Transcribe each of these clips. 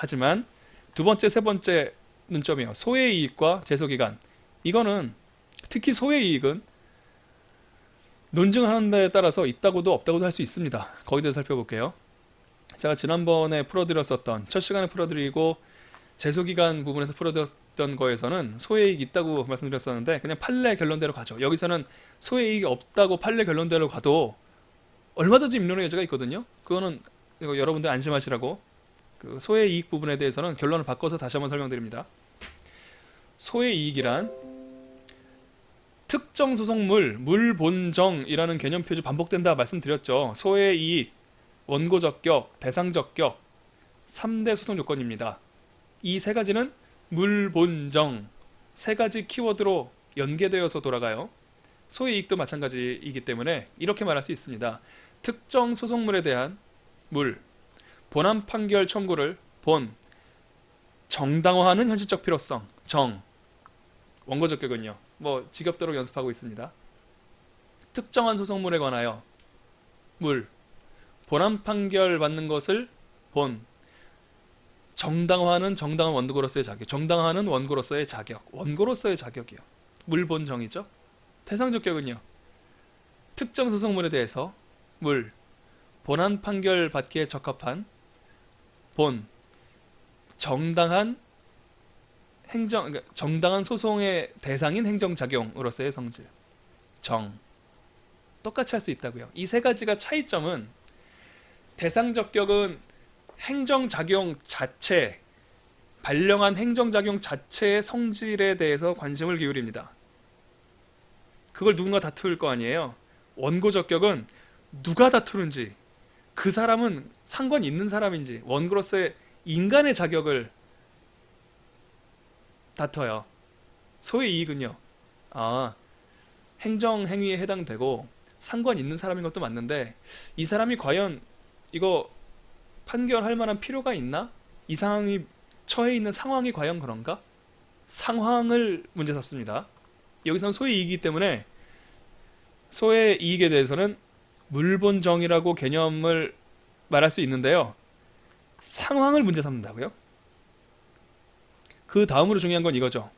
하지만 두 번째, 세 번째 논점이요. 소의 이익과 제소기간. 이거는 특히 소의 이익은 논증하는 데에 따라서 있다고도 없다고도 할 수 있습니다. 거기에 대해서 살펴볼게요. 제가 지난번에 풀어드렸었던 첫 시간에 풀어드리고 제소기간 부분에서 풀어드렸던 거에서는 소의 이익이 있다고 말씀드렸었는데 그냥 판례 결론대로 가죠. 여기서는 소의 이익이 없다고 판례 결론대로 가도 얼마든지 입론의 여지가 있거든요. 그거는 이거 여러분들 안심하시라고 그 소의 이익 부분에 대해서는 결론을 바꿔서 다시 한번 설명드립니다. 소의 이익이란 특정 소속물, 물본정이라는 개념 표시 반복된다 말씀드렸죠. 소의 이익, 원고 적격, 대상 적격 3대 소송 요건입니다. 이 세 가지는 물본정 세 가지 키워드로 연계되어서 돌아가요. 소의 이익도 마찬가지이기 때문에 이렇게 말할 수 있습니다. 특정 소속물에 대한 물, 본안 판결 청구를 본, 정당화하는 현실적 필요성, 정, 원고 적격은요. 뭐 지겹도록 연습하고 있습니다. 특정한 소속물에 관하여 물, 본안 판결 받는 것을 본, 정당화하는 정당한 원고로서의 자격, 정당화하는 원고로서의 자격, 원고로서의 자격이요. 물본정이죠. 대상 적격은요. 특정 소속물에 대해서 물, 본안 판결 받기에 적합한 본, 정당한 정당한 소송의 대상인 행정작용으로서의 성질, 정. 똑같이 할 수 있다고요. 이 세 가지가 차이점은 대상 적격은 행정작용 자체, 발령한 행정작용 자체의 성질에 대해서 관심을 기울입니다. 그걸 누군가 다툴 거 아니에요. 원고 적격은 누가 다투는지, 그 사람은 상관 있는 사람인지, 원고로서의 인간의 자격을 다퉈요. 소의 이익은요. 행정행위에 해당되고 상관 있는 사람인 것도 맞는데 이 사람이 과연 이거 판결할 만한 필요가 있나? 이 상황이 처해 있는 상황이 과연 그런가? 상황을 문제 삼습니다. 여기서는 소의 이익이기 때문에 소의 이익에 대해서는 물본정이라고 개념을 말할 수 있는데요. 상황을 문제 삼는다고요? 그 다음으로 중요한 건 이거죠.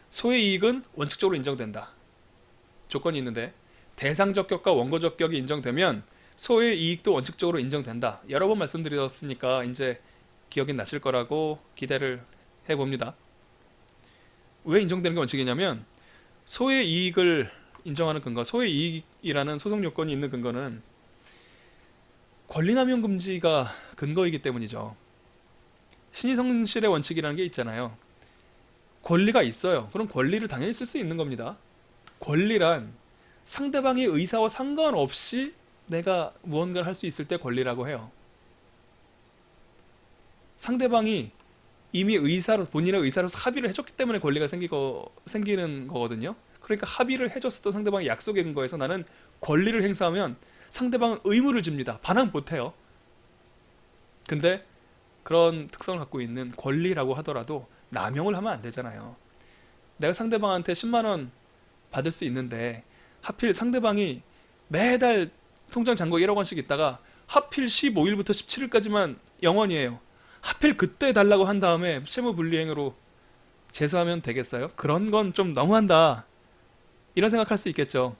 소의 이익은 원칙적으로 인정된다. 조건이 있는데 대상 적격과 원고 적격이 인정되면 소의 이익도 원칙적으로 인정된다. 여러 번 말씀드렸으니까 이제 기억이 나실 거라고 기대를 해봅니다. 왜 인정되는 게 원칙이냐면 소의 이익을 인정하는 근거, 소의 이익이라는 소송 요건이 있는 근거는 권리남용 금지가 근거이기 때문이죠. 신의성실의 원칙이라는 게 있잖아요. 권리가 있어요. 그럼 권리를 당연히 쓸 수 있는 겁니다. 권리란 상대방의 의사와 상관없이 내가 무언가를 할 수 있을 때 권리라고 해요. 상대방이 이미 본인의 의사로서 합의를 해줬기 때문에 권리가 생기는 거거든요. 그러니까 합의를 해줬었던 상대방의 약속의 근거에서 나는 권리를 행사하면 상대방은 의무를 집니다. 반항 못해요. 근데 그런 특성을 갖고 있는 권리라고 하더라도 남용을 하면 안 되잖아요. 내가 상대방한테 10만 원 받을 수 있는데 하필 상대방이 매달 통장 잔고 1억 원씩 있다가 하필 15일부터 17일까지만 0원이에요. 하필 그때 달라고 한 다음에 채무불이행으로 제소하면 되겠어요? 그런 건 좀 너무한다. 이런 생각할 수 있겠죠.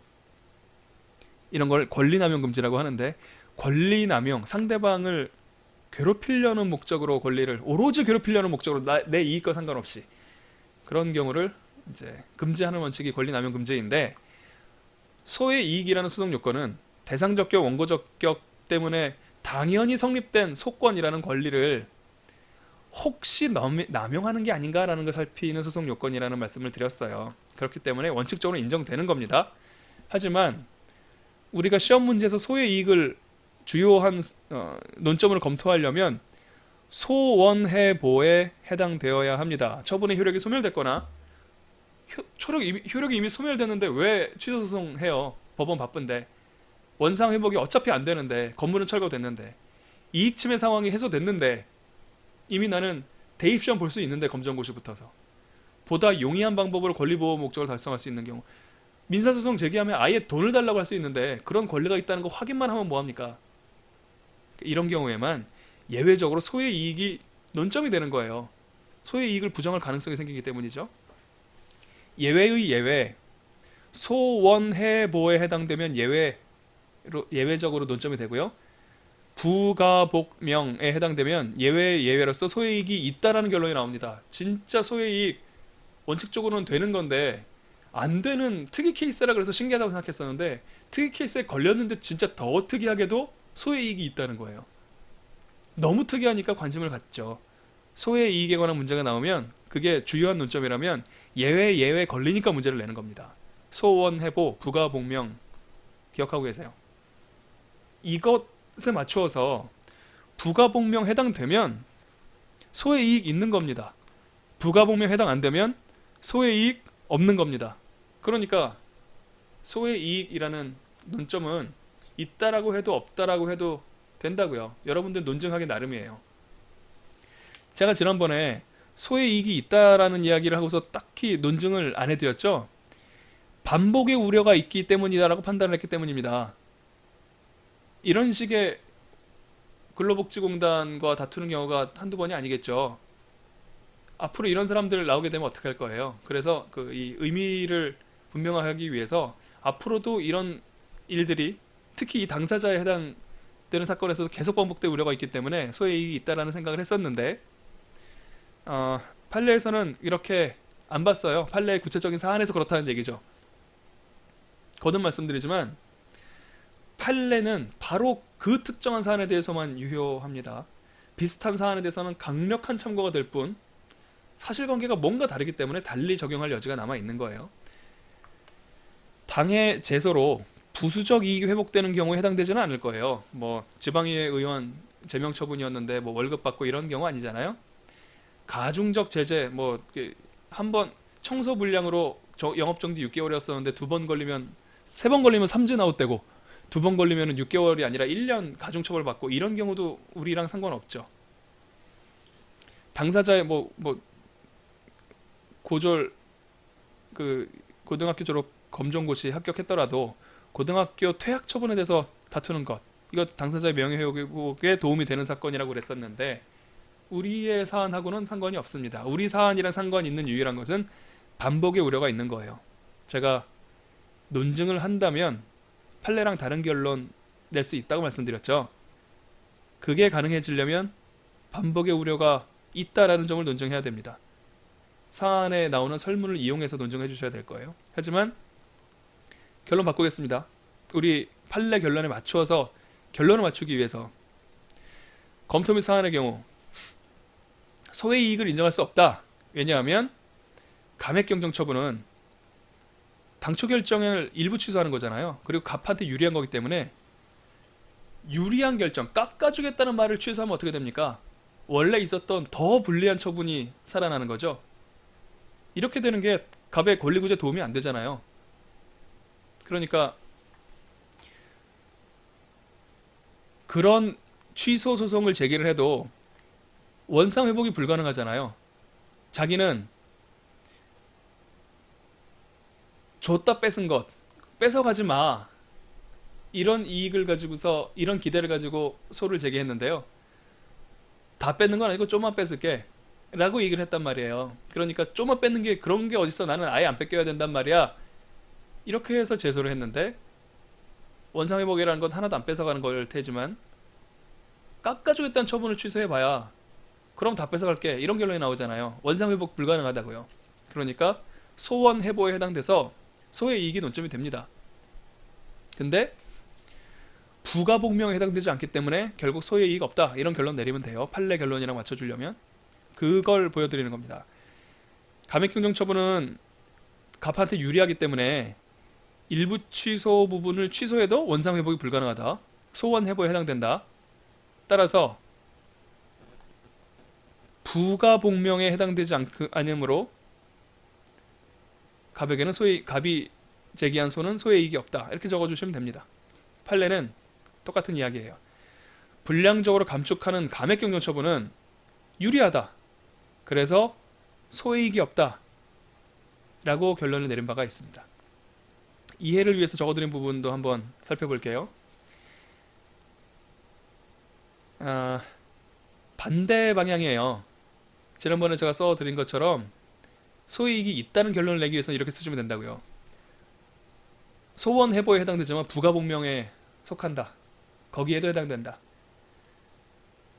이런 걸 권리남용 금지라고 하는데 권리남용, 상대방을 괴롭히려는 목적으로 권리를 오로지 괴롭히려는 목적으로 내 이익과 상관없이 그런 경우를 이제 금지하는 원칙이 권리남용 금지인데 소의 이익이라는 소송 요건은 대상 적격, 원고 적격 때문에 당연히 성립된 소권이라는 권리를 혹시 남용하는 게 아닌가라는 걸 살피는 소송 요건이라는 말씀을 드렸어요. 그렇기 때문에 원칙적으로 인정되는 겁니다. 하지만 우리가 시험 문제에서 소의 이익을 주요한 논점을 검토하려면 소원해보에 해당되어야 합니다. 처분의 효력이 소멸됐거나 효력이 이미 소멸됐는데 왜 취소소송해요? 법원 바쁜데 원상 회복이 어차피 안 되는데 건물은 철거됐는데 이익 침해 상황이 해소됐는데 이미 나는 대입시험 볼 수 있는데 검정고시 붙어서 보다 용이한 방법으로 권리보호 목적을 달성할 수 있는 경우 민사소송 제기하면 아예 돈을 달라고 할 수 있는데 그런 권리가 있다는 거 확인만 하면 뭐합니까? 이런 경우에만 예외적으로 소의 이익이 논점이 되는 거예요. 소의 이익을 부정할 가능성이 생기기 때문이죠. 예외의 예외, 소원해보에 해당되면 예외적으로 논점이 되고요. 부가복명에 해당되면 예외로서 소의 이익이 있다라는 결론이 나옵니다. 진짜 소의 이익 원칙적으로는 되는 건데 안 되는 특이 케이스라 그래서 신기하다고 생각했었는데, 특이 케이스에 걸렸는데 진짜 더 특이하게도 소의 이익이 있다는 거예요. 너무 특이하니까 관심을 갖죠. 소의 이익에 관한 문제가 나오면 그게 주요한 논점이라면 예외 걸리니까 문제를 내는 겁니다. 소원해보, 부가복명 기억하고 계세요. 이것에 맞추어서 부가복명 해당되면 소의 이익 있는 겁니다. 부가복명 해당 안 되면 소의 이익 없는 겁니다. 그러니까 소의 이익이라는 논점은 있다라고 해도 없다라고 해도 된다고요. 여러분들 논증하기 나름이에요. 제가 지난번에 소의 이익이 있다라는 이야기를 하고서 딱히 논증을 안 해드렸죠. 반복의 우려가 있기 때문이다라고 판단을 했기 때문입니다. 이런 식의 근로복지공단과 다투는 경우가 한두 번이 아니겠죠. 앞으로 이런 사람들 나오게 되면 어떻게 할 거예요? 그래서 이 의미를 분명하기 위해서 앞으로도 이런 일들이 특히 이 당사자에 해당되는 사건에서도 계속 반복될 우려가 있기 때문에 소의 이익이 있다라는 생각을 했었는데, 판례에서는 이렇게 안 봤어요. 판례의 구체적인 사안에서 그렇다는 얘기죠. 거듭 말씀드리지만 판례는 바로 그 특정한 사안에 대해서만 유효합니다. 비슷한 사안에 대해서는 강력한 참고가 될 뿐 사실관계가 뭔가 다르기 때문에 달리 적용할 여지가 남아 있는 거예요. 당해 제소로 부수적 이익이 회복되는 경우에 해당되지는 않을 거예요. 뭐 지방의회 의원 제명 처분이었는데 뭐 월급 받고 이런 경우 아니잖아요. 가중적 제재, 뭐 한 번 청소 불량으로 영업정지 6개월이었었는데 세 번 걸리면 삼진 아웃되고 두 번 걸리면 6개월이 아니라 1년 가중처벌 받고 이런 경우도 우리랑 상관없죠. 당사자의 고졸 고등학교 졸업 검정고시 합격했더라도 고등학교 퇴학 처분에 대해서 다투는 것, 이거 당사자의 명예회복에 도움이 되는 사건이라고 그랬었는데 우리의 사안하고는 상관이 없습니다. 우리 사안이랑 상관이 있는 유일한 것은 반복의 우려가 있는 거예요. 제가 논증을 한다면 판례랑 다른 결론 낼 수 있다고 말씀드렸죠. 그게 가능해지려면 반복의 우려가 있다라는 점을 논증해야 됩니다. 사안에 나오는 설문을 이용해서 논증해 주셔야 될 거예요. 하지만 결론 바꾸겠습니다. 우리 판례 결론에 맞추어서 결론을 맞추기 위해서 검토 및 사안의 경우 소의 이익을 인정할 수 없다. 왜냐하면 감액경정 처분은 당초 결정을 일부 취소하는 거잖아요. 그리고 갑한테 유리한 거기 때문에 유리한 결정, 깎아주겠다는 말을 취소하면 어떻게 됩니까? 원래 있었던 더 불리한 처분이 살아나는 거죠. 이렇게 되는 게 갑의 권리구제 도움이 안 되잖아요. 그러니까 그런 취소 소송을 제기를 해도 원상 회복이 불가능하잖아요. 자기는 줬다 뺏은 것, 뺏어가지 마. 이런 이익을 가지고서, 이런 기대를 가지고 소를 제기했는데요. 다 뺏는 건 아니고 좀만 뺏을게. 라고 얘기를 했단 말이에요. 그러니까 좀만 뺏는 게 그런 게 어딨어. 나는 아예 안 뺏겨야 된단 말이야. 이렇게 해서 제소를 했는데 원상회복이라는 건 하나도 안 뺏어가는 걸 테지만 깎아주겠다는 처분을 취소해봐야 그럼 다 뺏어갈게. 이런 결론이 나오잖아요. 원상회복 불가능하다고요. 그러니까 소원해보에 해당돼서 소의 이익이 논점이 됩니다. 근데 부가복명에 해당되지 않기 때문에 결국 소의 이익 없다. 이런 결론 내리면 돼요. 판례 결론이랑 맞춰주려면. 그걸 보여드리는 겁니다. 감액경정 처분은 갑한테 유리하기 때문에 일부 취소 부분을 취소해도 원상회복이 불가능하다. 소원해보에 해당된다. 따라서 부가복명에 해당되지 않으므로 갑에게는 갑이 제기한 소는 소의 이익이 없다. 이렇게 적어주시면 됩니다. 판례는 똑같은 이야기예요. 불량적으로 감축하는 감액경정 처분은 유리하다. 그래서 소의 이익이 없다. 라고 결론을 내린 바가 있습니다. 이해를 위해서 적어드린 부분도 한번 살펴볼게요. 반대 방향이에요. 지난번에 제가 써드린 것처럼 소이익이 있다는 결론을 내기 위해서는 이렇게 쓰시면 된다고요. 소원 해보에 해당되지만 부가복명에 속한다. 거기에도 해당된다.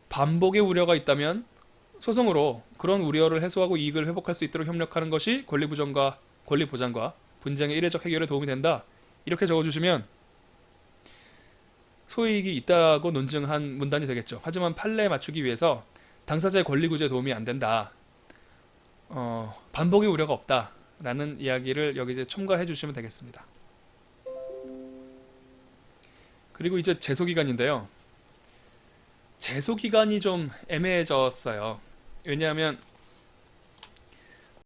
반복의 우려가 있다면 소송으로 그런 우려를 해소하고 이익을 회복할 수 있도록 협력하는 것이 권리 보장과 분쟁의 이례적 해결에 도움이 된다. 이렇게 적어주시면 소이익이 있다고 논증한 문단이 되겠죠. 하지만 판례에 맞추기 위해서 당사자의 권리 구제에 도움이 안 된다. 반복의 우려가 없다. 라는 이야기를 여기 이제 첨가해 주시면 되겠습니다. 그리고 이제 제소기간인데요. 제소기간이 좀 애매해졌어요. 왜냐하면